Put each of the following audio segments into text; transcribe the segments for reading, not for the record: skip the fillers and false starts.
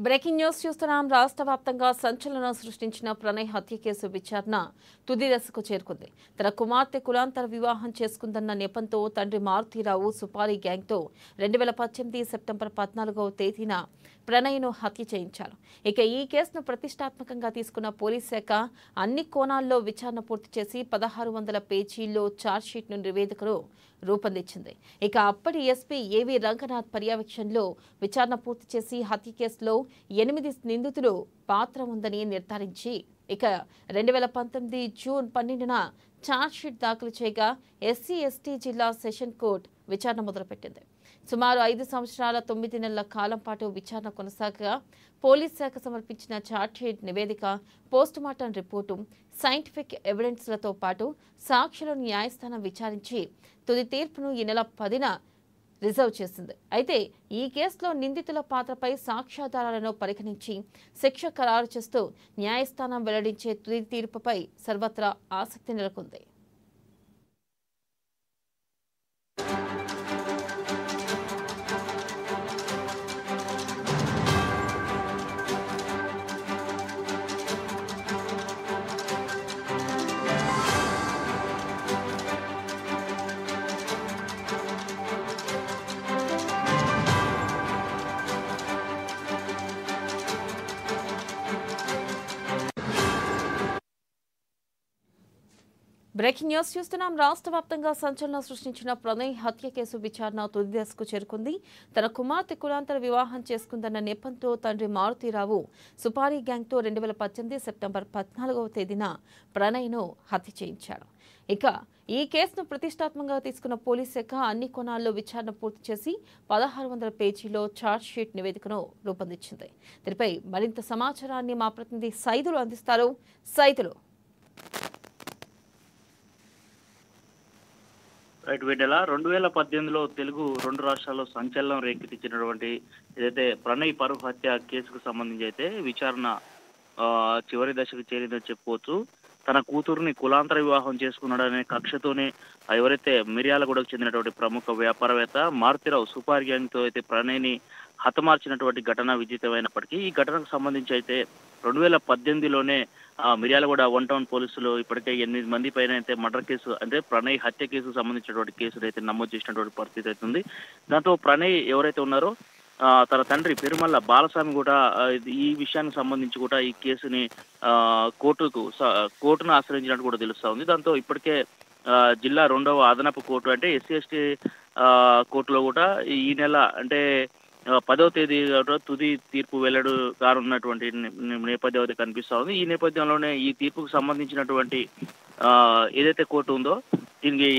Breaking news చూస్తున్నాం. రాష్ట్ర వ్యాప్తంగా సంచలనం సృష్టించిన ప్రణయ్ హత్య కేసు విచారణ తుది దశకు చేరుకుంది. తన కుమార్తె కులాంతర వివాహం చేసుకుందన్న నెపంతో తండ్రి మారుతీరావు సుపారీ గ్యాంగ్తో 2018 సెప్టెంబర్ 14వ తేదీన ప్రణయ్ను హత్య చేయించారు. ఇక ఈ కేసును ప్రతిష్టాత్మకంగా తీసుకున్న పోలీస్ శాఖ అన్ని కోణాల్లో విచారణ పూర్తి చేసి 1600 పేజీల్లో ఛార్జ్షీట్ నివేదికను రూపొందించింది. ఇక అప్పటి ఎస్పీ ఏవి రంగనాథ్ పర్యవేక్షణలో విచారణ పూర్తి చేసి హత్య కేసులో 8 నిందితులు పాత్ర ఉందని నిర్ధారించి ఇక 2019 జూన్ 12న ఛార్జ్షీట్ దాఖలు చేయగా ఎస్సీ/ఎస్టీ జిల్లా సెషన్ కోర్టు విచారణ మొదలుపెట్టింది. సుమారు 5 సంవత్సరాల 9 నెలల కాలం పాటు విచారణ కొనసాగగా పోలీస్ శాఖ సమర్పించిన ఛార్జ్షీట్ నివేదిక, పోస్టుమార్టం రిపోర్టు, సైంటిఫిక్ ఎవిడెన్స్లతో పాటు సాక్షులను న్యాయస్థానం విచారించి తుది తీర్పును ఈ నెల 10న రిజర్వ్ చేసింది. అయితే ఈ కేసులో నిందితుల పాత్రపై సాక్ష్యాధారాలను పరిగణించి శిక్ష ఖరారు చేస్తూ న్యాయస్థానం వెల్లడించే తుది తీర్పుపై సర్వత్రా ఆసక్తి నెలకొంది. బ్రేకింగ్ న్యూస్ చూస్తున్నాం. రాష్ట్ర వ్యాప్తంగా సంచలనం సృష్టించిన ప్రణయ్ హత్య కేసు విచారణ తుది దశకు చేరుకుంది. తన కుమార్తె కులాంతర వివాహం చేసుకుందన్న నెపంతో తండ్రి మారుతీరావు సుపారీ గ్యాంగ్తో 2018 సెప్టెంబర్ 14వ తేదీన ప్రణయ్ను హత్య చేయించాడు. ఇక ఈ కేసును ప్రతిష్టాత్మకంగా తీసుకున్న పోలీస్ శాఖ అన్ని కోణాల్లో విచారణ పూర్తి చేసి 1600 పేజీలో ఛార్జ్షీట్ నివేదికను రూపొందించింది. దీనిపై మరింత సమాచారాన్ని మా ప్రతినిధి సైదులు అందిస్తారు. సైదులు రైట్ వీడెల 2018లో తెలుగు 2 రాష్ట్రాల్లో సంచలనం రేకెత్తించినటువంటి ఏదైతే ప్రణయ్ పరువు హత్య కేసుకు సంబంధించి అయితే విచారణ చివరి దశకు చేరిందని చెప్పుకోవచ్చు. తన కూతురుని కులాంతర వివాహం చేసుకున్నాడనే కక్షతోనే ఎవరైతే మిర్యాలగూడకు చెందినటువంటి ప్రముఖ వ్యాపారవేత్త మారుతీరావు సుపారీ గ్యాంగ్తో అయితే ప్రణయ్ని హతమార్చినటువంటి ఘటన విదితమైనప్పటికీ ఈ ఘటనకు సంబంధించి అయితే 2018లోనే మిర్యాలగూడ 1 టౌన్ పోలీసులు ఇప్పటికే 8 మంది పైన అయితే మర్డర్ కేసు అంటే ప్రణయ్ హత్య కేసుకు సంబంధించినటువంటి కేసులు అయితే నమోదు చేసినటువంటి పరిస్థితి అవుతుంది. దాంతో ప్రణయ్ ఎవరైతే ఉన్నారో తన తండ్రి పెరుమల్ల బాలస్వామి కూడా ఈ విషయానికి సంబంధించి కూడా ఈ కేసుని కోర్టును ఆశ్రయించినట్టు కూడా తెలుస్తా ఉంది. దాంతో ఇప్పటికే జిల్లా 2వ అదనపు కోర్టు అంటే ఎస్సీ/ఎస్టీ కోర్టులో కూడా ఈ నెల అంటే 10వ తేదీ తుది తీర్పు వెల్లడు కానున్నటువంటి నేపథ్యం అయితే కనిపిస్తా ఉంది. ఈ నేపథ్యంలోనే ఈ తీర్పుకు సంబంధించినటువంటి ఏదైతే కోర్టు ఉందో దీనికి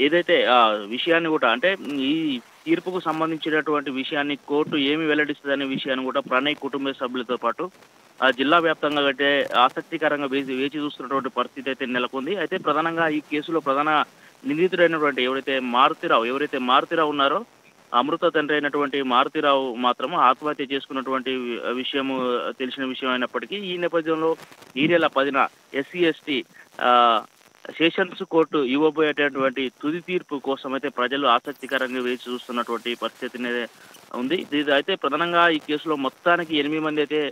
ఏదైతే విషయాన్ని కూడా అంటే ఈ తీర్పుకు సంబంధించినటువంటి విషయాన్ని కోర్టు ఏమి వెల్లడిస్తుందనే విషయాన్ని కూడా ప్రణయ్ కుటుంబ సభ్యులతో పాటు జిల్లా వ్యాప్తంగా అయితే ఆసక్తికరంగా వేచి చూస్తున్నటువంటి పరిస్థితి అయితే నెలకొంది. అయితే ప్రధానంగా ఈ కేసులో ప్రధాన నిందితుడైనటువంటి ఎవరైతే మారుతీరావు ఉన్నారో అమృత తండ్రి అయినటువంటి మారుతీరావు మాత్రం ఆత్మహత్య చేసుకున్నటువంటి విషయము తెలిసిన విషయం అయినప్పటికీ ఈ నేపథ్యంలో ఈ నెల 10న ఎస్సీ/ఎస్టీ సెషన్స్ కోర్టు ఇవ్వబోయేటటువంటి తుది తీర్పు కోసం అయితే ప్రజలు ఆసక్తికరంగా వేచి చూస్తున్నటువంటి పరిస్థితి ఉంది. అయితే ప్రధానంగా ఈ కేసులో మొత్తానికి 8 మంది అయితే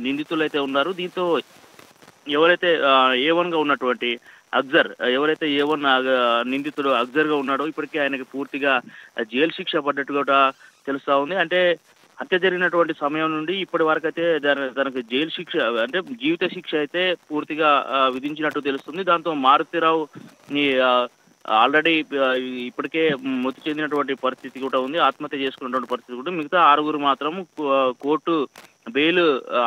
నిందితులు అయితే ఉన్నారు. దీంతో ఎవరైతే A1గా ఉన్నటువంటి అక్జర్ ఎవరైతే A1 నిందితుడు అక్జర్గా ఉన్నాడో ఇప్పటికే ఆయనకి పూర్తిగా జైలు శిక్ష పడ్డట్టు కూడా తెలుస్తా ఉంది. అంటే హత్య జరిగినటువంటి సమయం నుండి ఇప్పటి వరకు అయితే తనకు జైలు శిక్ష అంటే జీవిత శిక్ష అయితే పూర్తిగా విధించినట్టు తెలుస్తుంది. దాంతో మారుతీరావు ఆల్రెడీ ఇప్పటికే మృతి చెందినటువంటి పరిస్థితి కూడా ఉంది, ఆత్మహత్య చేసుకున్నటువంటి పరిస్థితి కూడా. మిగతా 6 మాత్రం కోర్టు బెయిల్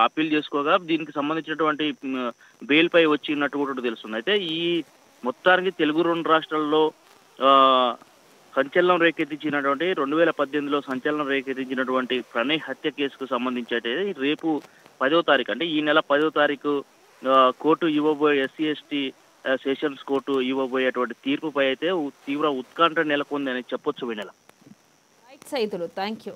అప్పీల్ చేసుకోగా దీనికి సంబంధించినటువంటి బెయిల్ పై వచ్చినట్టు కూడా తెలుస్తుంది. అయితే ఈ మొత్తానికి తెలుగు 2 రాష్ట్రాల్లో సంచలనం రేకెత్తించినటువంటి 2018లో సంచలనం రేకెత్తించినటువంటి ప్రణయ్ హత్య కేసుకు సంబంధించి అయితే రేపు 10వ తారీఖు అంటే ఈ నెల 10వ తారీఖు కోర్టు ఇవ్వబోయే ఎస్సీ/ఎస్టీ సెషన్స్ కోర్టు ఇవ్వబోయేటువంటి తీర్పుపై అయితే తీవ్ర ఉత్కంఠ నెలకొంది అని చెప్పొచ్చు. వినెల సైదులు థ్యాంక్ యూ.